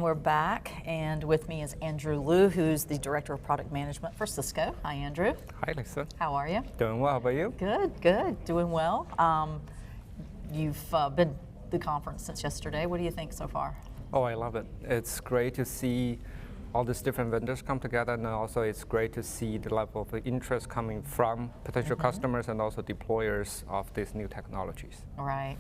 we're back, and with me is Andrew Liu, who's the Director of Product Management for Cisco. Hi, Andrew. Hi, Lisa. How are you? Doing well. How about you? Good, good. Doing well. You've been to the conference since yesterday. What do you think so far? Oh, I love it. It's great to see all these different vendors come together, and also it's great to see the level of interest coming from potential customers and also deployers of these new technologies. Right.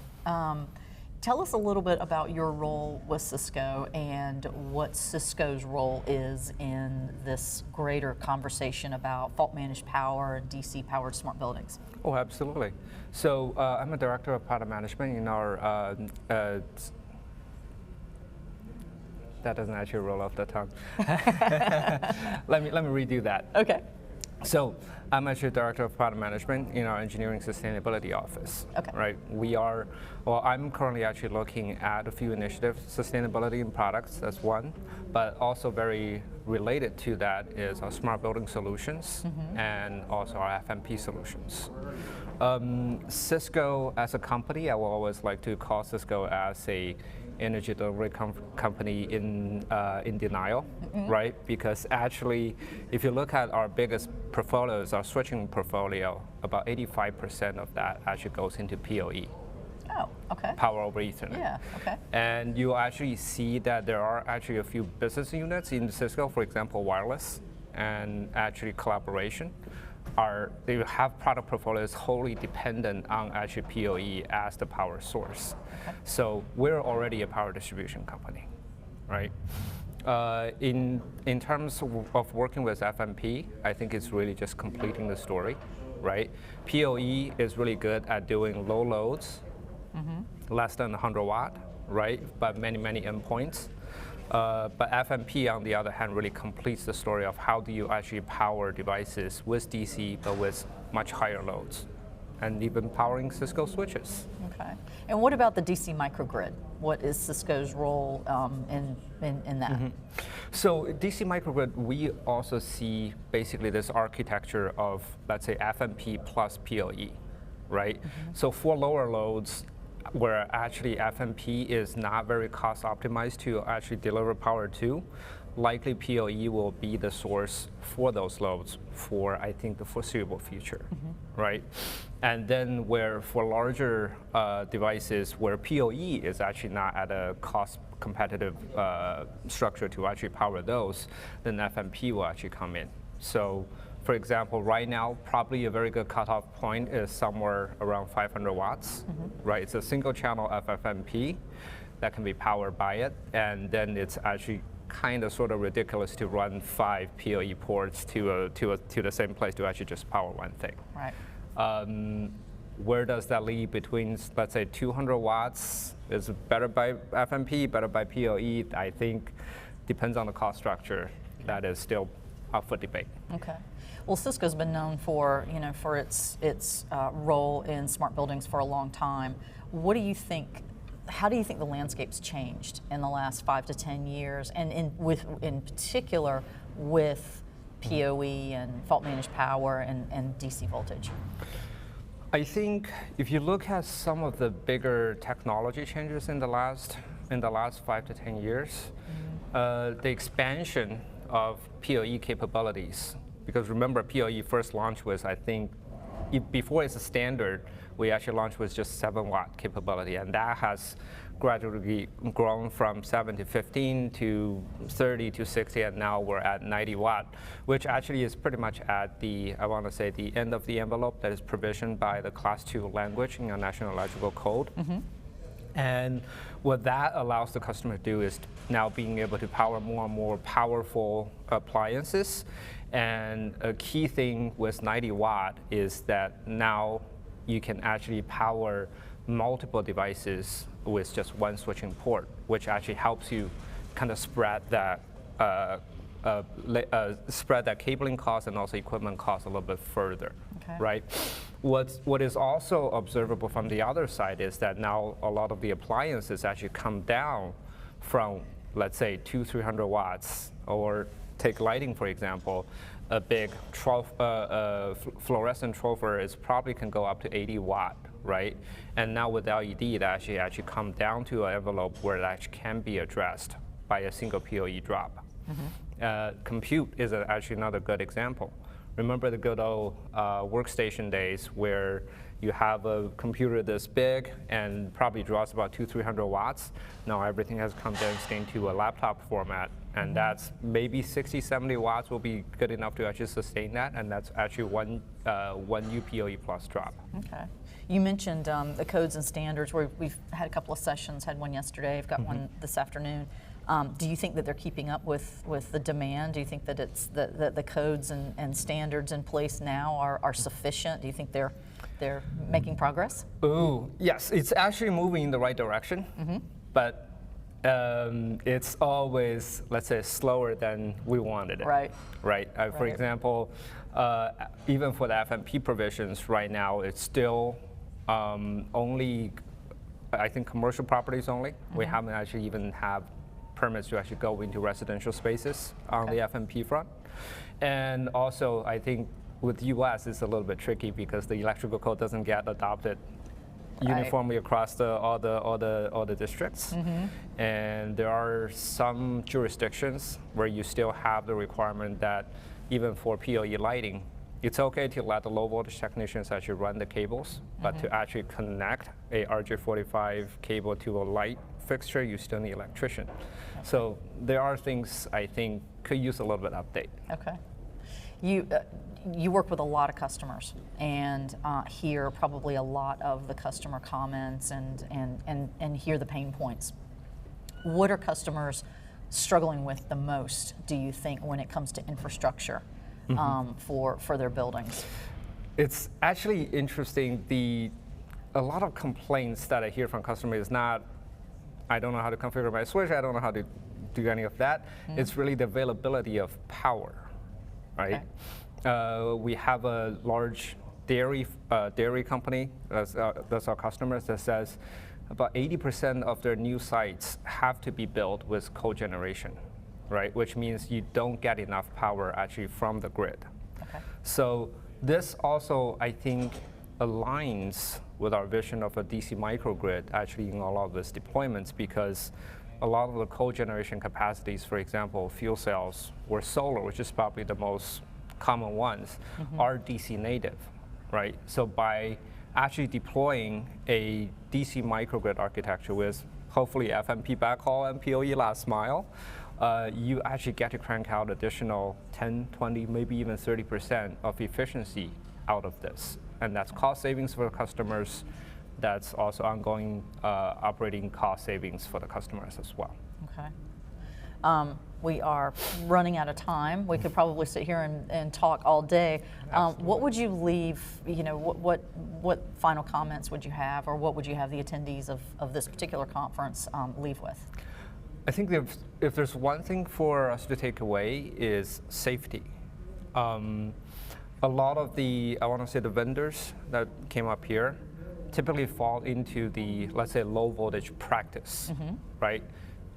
Tell us a little bit about your role with Cisco and what Cisco's role is in this greater conversation about fault-managed power and DC-powered smart buildings. Oh, absolutely. So I'm a Director of Product Management in our that doesn't actually roll off the tongue. let me redo that. Okay. So I'm actually Director of Product Management in our Engineering Sustainability Office. Okay. Right. I'm currently actually looking at a few initiatives, sustainability in products, that's one, but also very related to that is our smart building solutions and also our FMP solutions. Cisco as a company, I will always like to call Cisco as a energy delivery company in denial, right? Because actually, if you look at our biggest portfolios, our switching portfolio, about 85% of that actually goes into PoE. Oh, okay. Power over Ethernet. Yeah, okay. And you actually see that there are actually a few business units in Cisco, for example, wireless and actually collaboration. They have product portfolios wholly dependent on actually PoE as the power source. Okay. So we're already a power distribution company, right? In terms of working with FMP, I think it's really just completing the story, right? PoE is really good at doing low loads, less than 100 watt, right? But many endpoints. But FMP, on the other hand, really completes the story of how do you actually power devices with DC, but with much higher loads, and even powering Cisco switches. Okay. And what about the DC-microgrid? What is Cisco's role in that? So DC-microgrid, we also see basically this architecture of, let's say, FMP plus PoE, right? So for lower loads, where actually FMP is not very cost optimized to actually deliver power to, likely PoE will be the source for those loads for, I think, the foreseeable future, right? And then where for larger devices where PoE is actually not at a cost competitive structure to actually power those, then FMP will actually come in. So for example, right now, probably a very good cutoff point is somewhere around 500 watts, right? It's a single channel FFMP that can be powered by it, and then it's actually kind of sort of ridiculous to run 5 PoE ports to the same place to actually just power one thing. Right. Where does that leave between, let's say, 200 watts is better by FMP, better by PoE? I think depends on the cost structure. That is still up for debate. Okay. Well, Cisco's been known for, for its role in smart buildings for a long time. What do you think? How do you think the landscape's changed in the last 5 to 10 years, and in particular with PoE and fault-managed power and DC voltage? I think if you look at some of the bigger technology changes in the last 5 to 10 years, the expansion of PoE capabilities. Because remember, PoE first launched with, I think, before it's a standard, we actually launched with just 7 watt capability, and that has gradually grown from 7 to 15 to 30 to 60, and now we're at 90 watt, which actually is pretty much at the, I want to say, the end of the envelope that is provisioned by the Class 2 language in our National Electrical Code. And what that allows the customer to do is now being able to power more and more powerful appliances. And a key thing with 90 watt is that now you can actually power multiple devices with just one switching port, which actually helps you kind of spread that cabling cost and also equipment cost a little bit further, right? What is also observable from the other side is that now a lot of the appliances actually come down from, let's say, 200-300 watts, or take lighting, for example. A big fluorescent trover is probably can go up to 80 watt, right? And now with LED, it actually come down to an envelope where it actually can be addressed by a single PoE drop. Compute is actually another good example. Remember the good old workstation days where you have a computer this big and probably draws about 200-300 watts. Now everything has condensed into a laptop format, and that's maybe 60-70 watts will be good enough to actually sustain that, and that's actually one UPoE plus drop. Okay. You mentioned the codes and standards where we've had a couple of sessions, had one yesterday, I've got one this afternoon. Do you think that they're keeping up with the demand? Do you think that it's the codes and standards in place now are sufficient? Do you think they're making progress? Oh, yes, it's actually moving in the right direction, but it's always, let's say, slower than we wanted it. Right. Right. For example, even for the FMP provisions right now, it's still only, I think, commercial properties only. We haven't actually even have permits to actually go into residential spaces on the FMP front. And also, I think with the US, it's a little bit tricky because the electrical code doesn't get adopted uniformly across all the districts. And there are some jurisdictions where you still have the requirement that even for PoE lighting, it's okay to let the low voltage technicians actually run the cables, but to actually connect a RJ45 cable to a light fixture, you still need an electrician. So there are things I think could use a little bit of update. Okay. You work with a lot of customers and hear probably a lot of the customer comments and hear the pain points. What are customers struggling with the most, do you think, when it comes to infrastructure for their buildings? It's actually interesting. A lot of complaints that I hear from customers is not, I don't know how to configure my switch, I don't know how to do any of that. It's really the availability of power, right? Okay. We have a large dairy company that's our customers that says about 80% of their new sites have to be built with cogeneration, right? Which means you don't get enough power actually from the grid. Okay. So this also, I think, aligns with our vision of a DC microgrid actually in all of these deployments, because a lot of the cogeneration capacities, for example, fuel cells or solar, which is probably the most common ones, are DC native, right? So by actually deploying a DC microgrid architecture with hopefully FMP backhaul and PoE last mile, you actually get to crank out additional 10, 20, maybe even 30% of efficiency out of this. And that's cost savings for the customers. That's also ongoing operating cost savings for the customers as well. Okay. We are running out of time. We could probably sit here and talk all day. What would you leave, what final comments would you have, or what would you have the attendees of this particular conference leave with? I think if there's one thing for us to take away is safety. A lot of the, I want to say the vendors that came up here typically fall into the, let's say, low voltage practice, right?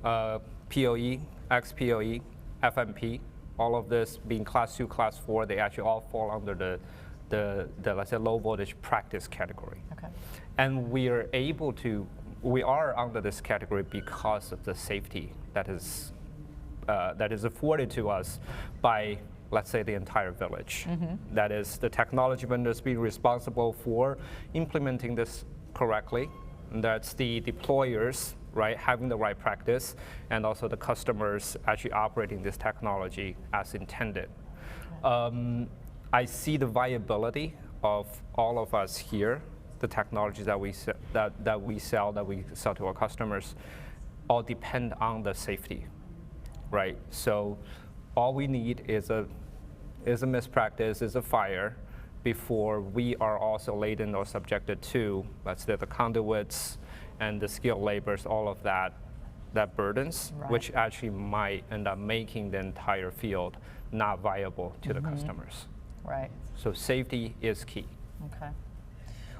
PoE, XPoE, FMP, all of this being class 2, class 4, they actually all fall under the let's say, low voltage practice category. Okay. And we are under this category because of the safety that is afforded to us by, let's say, the entire village. That is the technology vendors being responsible for implementing this correctly. And that's the deployers, right, having the right practice, and also the customers actually operating this technology as intended. I see the viability of all of us here, the technologies that we sell to our customers, all depend on the safety, right? So all we need is a mispractice, is a fire, before we are also laden or subjected to, let's say, the conduits and the skilled labors, all of that burdens, right, which actually might end up making the entire field not viable to the customers. Right. So safety is key. Okay.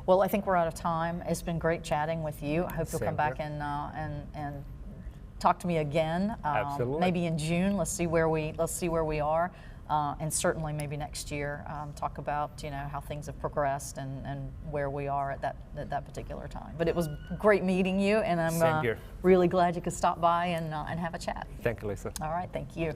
Well, I think we're out of time. It's been great chatting with you. I hope you'll come back and talk to me again. Absolutely. Maybe in June. Let's see where we are, and certainly maybe next year talk about how things have progressed and where we are at that particular time. But it was great meeting you, and Same I'm here. really glad you could stop by and have a chat. Thank you, Lisa. All right, thank you.